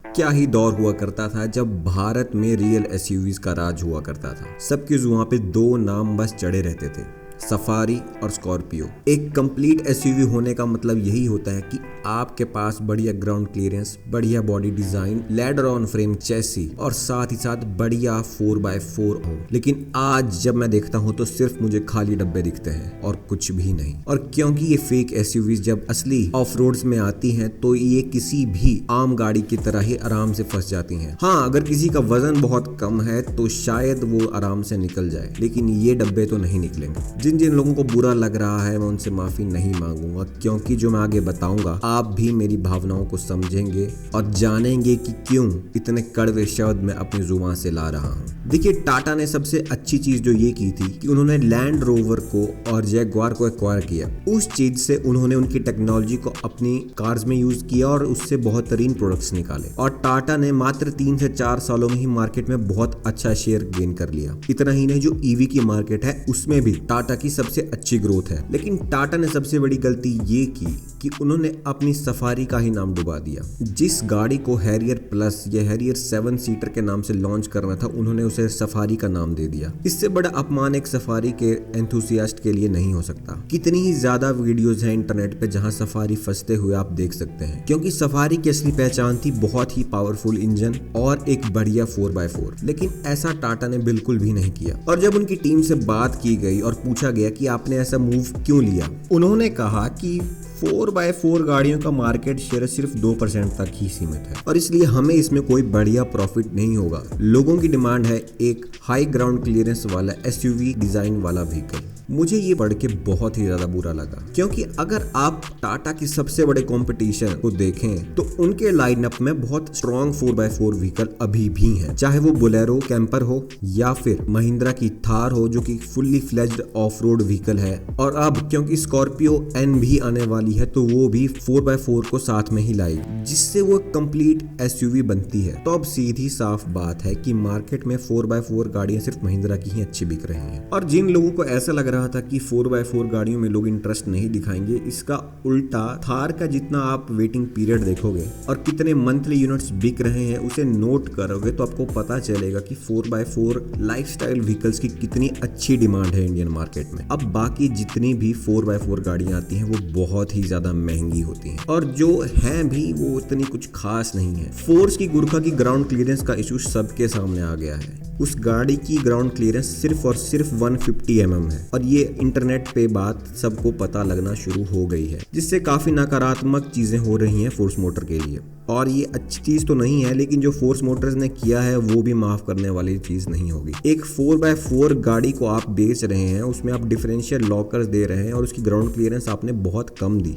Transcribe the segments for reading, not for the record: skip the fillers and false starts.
क्या ही दौर हुआ करता था जब भारत में रियल एसयूवीज का राज हुआ करता था। सबके जुबान पे दो नाम बस चढ़े रहते थे, सफारी और स्कॉर्पियो। एक कंप्लीट एसयूवी होने का मतलब यही होता है कि आपके पास बढ़िया ग्राउंड क्लियरेंस, बढ़िया body design, ladder on frame chassis और साथ ही साथ बढ़िया 4x4 हो। लेकिन आज जब मैं देखता हूँ तो सिर्फ मुझे खाली डब्बे दिखते हैं और कुछ भी नहीं। और क्योंकि ये फेक एसयूवीज जब असली ऑफ रोड्स में आती हैं तो ये किसी भी आम गाड़ी की तरह ही आराम से फंस जाती हैं। हाँ, अगर किसी का वजन बहुत कम है तो शायद वो आराम से निकल जाए, लेकिन ये डब्बे तो नहीं निकलेंगे। जिन जिन लोगों को बुरा लग रहा है मैं उनसे माफी नहीं मांगूंगा, क्योंकि जो मैं आगे बताऊंगा आप भी मेरी भावनाओं को समझेंगे और जानेंगे कि क्यों इतने कड़वे शब्द मैं अपनी जुबान से ला रहा हूँ। देखिए, टाटा ने सबसे अच्छी चीज जो ये की थी कि उन्होंने लैंड रोवर को और जैगवार को एक्वायर किया। उस चीज से उन्होंने उनकी टेक्नोलॉजी को अपनी कार्स में यूज किया और उससे बहुत तरीन प्रोडक्ट्स निकाले। और टाटा ने मात्र 3 से 4 सालों में ही मार्केट में बहुत अच्छा शेयर गेन कर लिया। इतना ही नहीं, जो ईवी की मार्केट है उसमें भी टाटा की सबसे अच्छी ग्रोथ है। लेकिन टाटा ने सबसे बड़ी गलती ये की कि उन्होंने अपनी सफारी का ही नाम डुबा दिया। जिस गाड़ी को हैरियर प्लस या हैरियर 7 सीटर के नाम से लॉन्च करना था, उन्होंने उसे सफारी का नाम दे दिया। इससे बड़ा अपमान एक सफारी के एंथुसियास्ट के लिए नहीं हो सकता। कितनी ही ज्यादा वीडियोस हैं इंटरनेट पे जहां सफारी फंसते हुए आप देख सकते हैं, क्योंकि सफारी की असली पहचान थी बहुत ही पावरफुल इंजन और एक बढ़िया 4x4। लेकिन ऐसा टाटा ने बिल्कुल भी नहीं किया। और जब उनकी टीम से बात की गई और पूछा गया कि आपने ऐसा मूव क्यों लिया, उन्होंने कहा कि 4x4 गाड़ियों का मार्केट शेयर सिर्फ 2% तक ही सीमित है और इसलिए हमें इसमें कोई बढ़िया प्रॉफिट नहीं होगा। लोगों की डिमांड है एक हाई ग्राउंड क्लियरेंस वाला एसयूवी डिजाइन वाला व्हीकल। मुझे ये पढ़ के बहुत ही ज्यादा बुरा लगा, क्योंकि अगर आप टाटा की सबसे बड़े कंपटीशन को देखें तो उनके लाइनअप में बहुत स्ट्रॉन्ग 4x4 व्हीकल अभी भी हैं, चाहे वो बोलेरो कैंपर हो या फिर महिंद्रा की थार हो जो कि fully fledged of road vehicle है। और अब क्योंकि स्कॉर्पियो एन भी आने वाली है तो वो भी 4x4 को साथ में ही लाएगी, जिससे वो कंप्लीट एसयूवी बनती है। तो अब सीधी साफ बात है कि मार्केट में 4x4 गाड़ियां सिर्फ महिंद्रा की ही अच्छी बिक रही हैं। और जिन लोगों को ऐसा लग रहा था कि 4x4 गाड़ियों में लोग इंटरेस्ट नहीं दिखाएंगे, इसका उल्टा थार का जितना आप वेटिंग पीरियड देखोगे और कितने मंथली यूनिट्स बिक रहे हैं उसे नोट करोगे तो आपको पता चलेगा कि 4x4 लाइफस्टाइल व्हीकल्स की कितनी अच्छी डिमांड है इंडियन मार्केट में। अब बाकी जितनी भी 4x4 गाड़ियां आती हैं वो बहुत ही ज्यादा महंगी होती हैं और जो हैं भी वो इतनी कुछ खास नहीं है। फोर्स की गुरखा की ग्राउंड क्लियरेंस का इशू सबके सामने आ गया है। उस गाड़ी की ग्राउंड क्लियरेंस सिर्फ और सिर्फ 150 mm है और ये इंटरनेट पे बात सबको पता लगना शुरू हो गई है, जिससे काफी नकारात्मक चीजें हो रही हैं फोर्स मोटर के लिए। और ये अच्छी चीज तो नहीं है, लेकिन जो फोर्स मोटर्स ने किया है वो भी माफ करने वाली चीज नहीं होगी। एक 4x4 गाड़ी को आप बेच रहे हैं, उसमें आप डिफरेंशियल लॉकर्स दे रहे हैं और उसकी ग्राउंड क्लियरेंस आपने बहुत कम दी,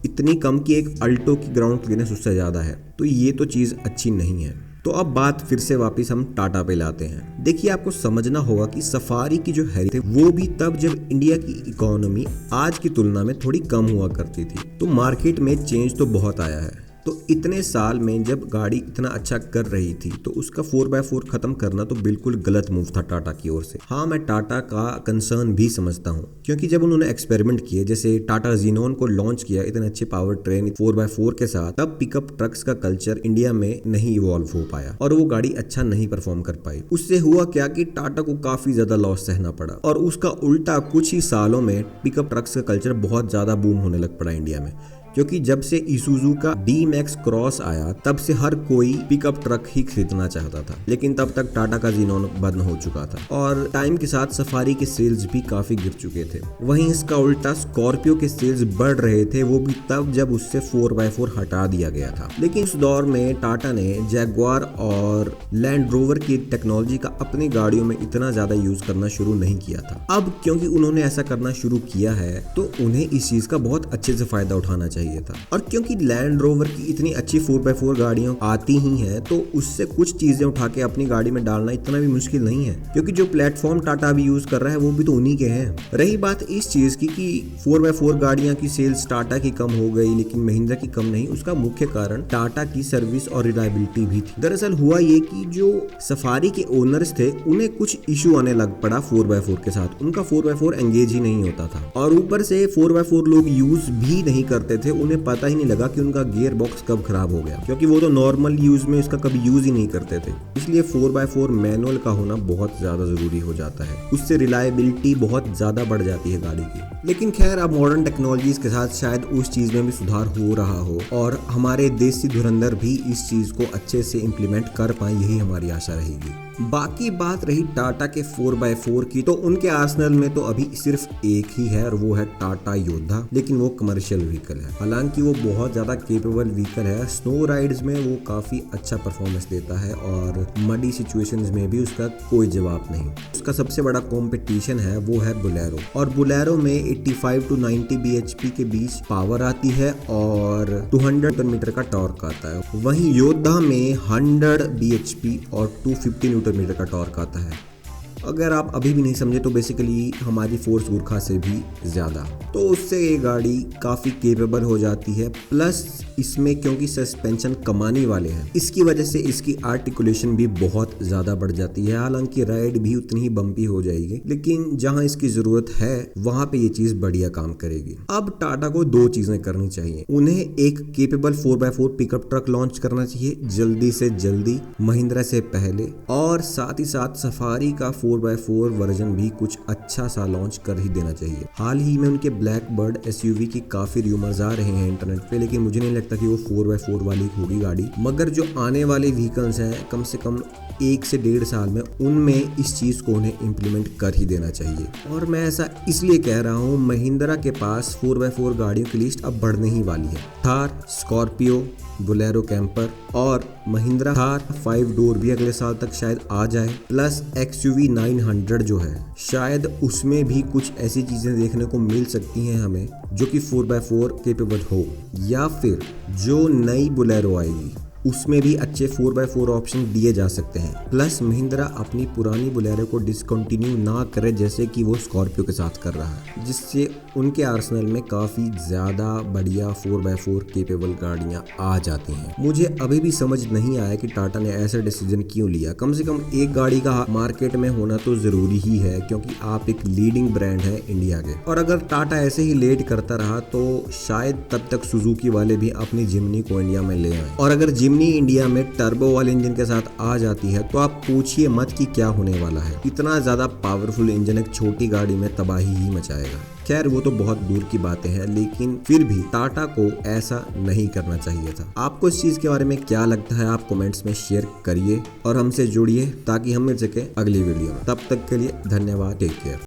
इतनी कम कि एक अल्टो की ग्राउंड क्लियरेंस उससे ज्यादा है। तो ये तो चीज अच्छी नहीं है। तो अब बात फिर से वापस हम टाटा पे लाते हैं। देखिए, आपको समझना होगा कि सफारी की जो है वो भी तब जब इंडिया की इकोनॉमी आज की तुलना में थोड़ी कम हुआ करती थी। तो मार्केट में चेंज तो बहुत आया है। तो इतने साल में जब गाड़ी इतना अच्छा कर रही थी तो उसका 4x4 खत्म करना तो बिल्कुल गलत मूव था टाटा की ओर से। हाँ, मैं टाटा का कंसर्न भी समझता हूँ, क्योंकि जब उन्होंने एक्सपेरिमेंट किए, जैसे टाटा जीनोन को लॉन्च किया इतने अच्छे पावर ट्रेन 4x4 के साथ, तब पिकअप ट्रक्स का कल्चर इंडिया में नहीं इवॉल्व हो पाया और वो गाड़ी अच्छा नहीं परफॉर्म कर पाई। उससे हुआ क्या कि टाटा को काफी ज्यादा लॉस सहना पड़ा और उसका उल्टा कुछ ही सालों में पिकअप ट्रक्स का कल्चर बहुत ज्यादा बूम होने लग पड़ा इंडिया में। क्योंकि जब से इसूजू का D-Max क्रॉस आया तब से हर कोई पिकअप ट्रक ही खरीदना चाहता था, लेकिन तब तक टाटा का जीनोन बंद हो चुका था और टाइम के साथ सफारी के सेल्स भी काफी गिर चुके थे। वहीं इसका उल्टा स्कॉर्पियो के सेल्स बढ़ रहे थे, वो भी तब जब उससे 4x4 हटा दिया गया था। लेकिन उस दौर में टाटा ने जैगवार और लैंड रोवर की टेक्नोलॉजी का अपनी गाड़ियों में इतना ज्यादा यूज करना शुरू नहीं किया था। अब क्योंकि उन्होंने ऐसा करना शुरू किया है तो उन्हें इस चीज का बहुत अच्छे से फायदा उठाना चाहिए था। और क्योंकि लैंड रोवर की इतनी अच्छी 4x4 गाड़ियां आती ही हैं तो उससे कुछ चीजें उठा के अपनी गाड़ी में डालना इतना भी मुश्किल नहीं है, क्योंकि जो प्लेटफॉर्म टाटा भी यूज कर रहा है वो भी तो उन्हीं के हैं। रही बात इस चीज की कि 4x4 गाड़ियां की सेल्स टाटा की कम हो गई लेकिन महिंद्रा की कम नहीं, उसका मुख्य कारण टाटा की सर्विस और रिलायबिलिटी भी थी। दरअसल हुआ ये कि जो सफारी के ओनर्स थे उन्हें कुछ इशू आने लग पड़ा 4x4 के साथ, उनका 4x4 एंगेज ही नहीं होता था और ऊपर से 4x4 लोग यूज भी नहीं करते थे, उन्हें पता ही नहीं लगा कि उनका गियर बॉक्स कब खराब हो गया, क्योंकि वो तो नॉर्मल यूज में इसका कभी यूज ही नहीं करते थे। इसलिए 4x4 मैनुअल का होना बहुत ज्यादा जरूरी हो जाता है, उससे रिलायबिलिटी बहुत ज्यादा बढ़ जाती है गाड़ी की। लेकिन खैर अब मॉडर्न टेक्नोलॉजीज के साथ शायद उस चीज में भी सुधार हो रहा हो और हमारे देसी धुरंधर भी इस चीज को अच्छे से इम्प्लीमेंट कर पाए, यही हमारी आशा रहेगी। बाकी बात रही टाटा के 4x4 की, तो उनके आर्सेनल में तो अभी सिर्फ एक ही है और वो है टाटा योद्धा, लेकिन वो कमर्शियल व्हीकल है। हालांकि वो बहुत ज़्यादा केपेबल व्हीकल है, स्नो राइड्स में वो काफ़ी अच्छा परफॉर्मेंस देता है और मडी सिचुएशंस में भी उसका कोई जवाब नहीं। उसका सबसे बड़ा कॉम्पिटिशन है वो है बोलेरो, और बोलेरो में 85 to 90 bhp के बीच पावर आती है और 200 मीटर का टॉर्क आता है। वहीं योद्धा में 100 bhp और 250 न्यूटन मीटर का टॉर्क आता है। अगर आप अभी भी नहीं समझे तो बेसिकली हमारी फोर्स गुरखा से भी ज़्यादा, तो उससे ये गाड़ी काफ़ी केपेबल हो जाती है। प्लस इसमें क्योंकि सस्पेंशन कमाने वाले हैं, इसकी वजह से इसकी आर्टिकुलेशन भी बहुत ज़्यादा बढ़ जाती है। हालांकि राइड भी उतनी ही बम्पी हो जाएगी, लेकिन जहां इसकी ज़रूरत है वहां पे ये चीज़ बढ़िया काम करेगी। अब टाटा को दो चीज़ें करनी चाहिए, उन्हें एक capable 4x4 pickup truck launch करना चाहिए जल्दी से जल्दी, महिंद्रा से पहले, और साथ ही साथ सफारी का 4x4 वर्जन भी कुछ अच्छा सा लॉन्च कर ही देना चाहिए। हाल ही में उनके ब्लैक बर्ड एसयूवी की काफ़ी रूमर्स आ रहे हैं इंटरनेट पे, लेकिन मुझे नहीं लगता कि वो 4x4 वाली होगी गाड़ी। मगर जो आने वाले व्हीकल्स हैं कम से कम 1 से 1.5 साल में, उनमें इस चीज़ को उन्हें इम्प्लीमेंट कर ही देना चाहिए। और मैं ऐसा इसलिए कह रहा हूँ, महिंद्रा के पास 4x4 गाड़ियों की लिस्ट अब बढ़ने ही वाली है। थार, स्कॉर्पियो, बोलेरो कैंपर और महिंद्रा थार 5 डोर भी अगले साल तक शायद आ जाए। प्लस XUV 900 जो है, शायद उसमें भी कुछ ऐसी चीज़ें देखने को मिल सकती हैं हमें जो कि 4x4 केपेबल हो, या फिर जो नई बोलेरो आएगी उसमें भी अच्छे 4x4 ऑप्शन दिए जा सकते हैं। प्लस महिंद्रा अपनी पुरानी बोलेरो को डिसकंटिन्यू ना करे जैसे कि वो स्कॉर्पियो के साथ कर रहा है, जिससे उनके आर्सेनल में काफ़ी ज़्यादा बढ़िया 4x4 केपेबल गाड़ियाँ आ जाती हैं। मुझे अभी भी समझ नहीं आया कि टाटा ने ऐसा डिसीजन क्यों लिया। कम से कम एक गाड़ी का मार्केट में होना तो ज़रूरी ही है, क्योंकि आप एक लीडिंग ब्रांड है इंडिया के। और अगर टाटा ऐसे ही लेट करता रहा तो शायद तब तक सुजुकी वाले भी अपनी जिमनी को इंडिया में ले आए। और अगर जिमनी इंडिया में टर्बो वाले इंजन के साथ आ जाती है तो आप पूछिए मत कि क्या होने वाला है। इतना ज्यादा पावरफुल इंजन एक छोटी गाड़ी में तबाही ही मचाएगा। खैर वो तो बहुत दूर की बातें हैं, लेकिन फिर भी टाटा को ऐसा नहीं करना चाहिए था। आपको इस चीज के बारे में क्या लगता है, आप कमेंट्स में शेयर करिए और हमसे जुड़िए ताकि हम मिल सके अगली वीडियो में। तब तक के लिए धन्यवाद, टेक केयर।